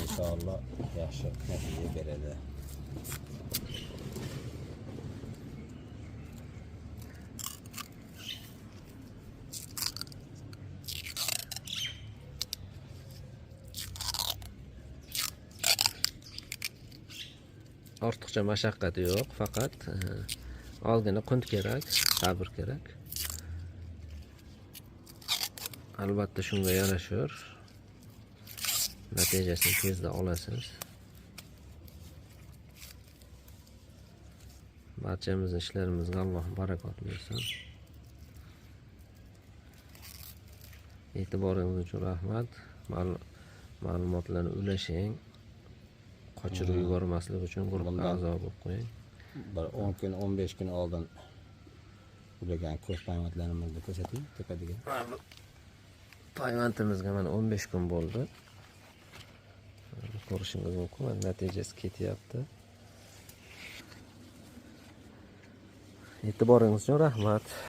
inshaalloh yaxshi natija beradi. Ortiqcha mashaqqati yo'q, faqat ozgina qunt kerak, sabr kerak. Albatta shunga yarashur natijasini tezda olasiz. Barchamizning ishlarimizga Alloh barakot bersin. E'tiboringiz uchun rahmat. Ma'lumotlarni ulashing. Qochirib yubormaslik uchun guruhga a'zo bo'lib qo'ying. Bir 10 kun, 15 kun oldin ulagan ko'z payvandlarimizni ko'rsating, tepadagi. Payvandimizga mana 15 kun bo'ldi. Ko'rishingiz mumkin, natijasi ketyapti. E'tiboringiz uchun rahmat.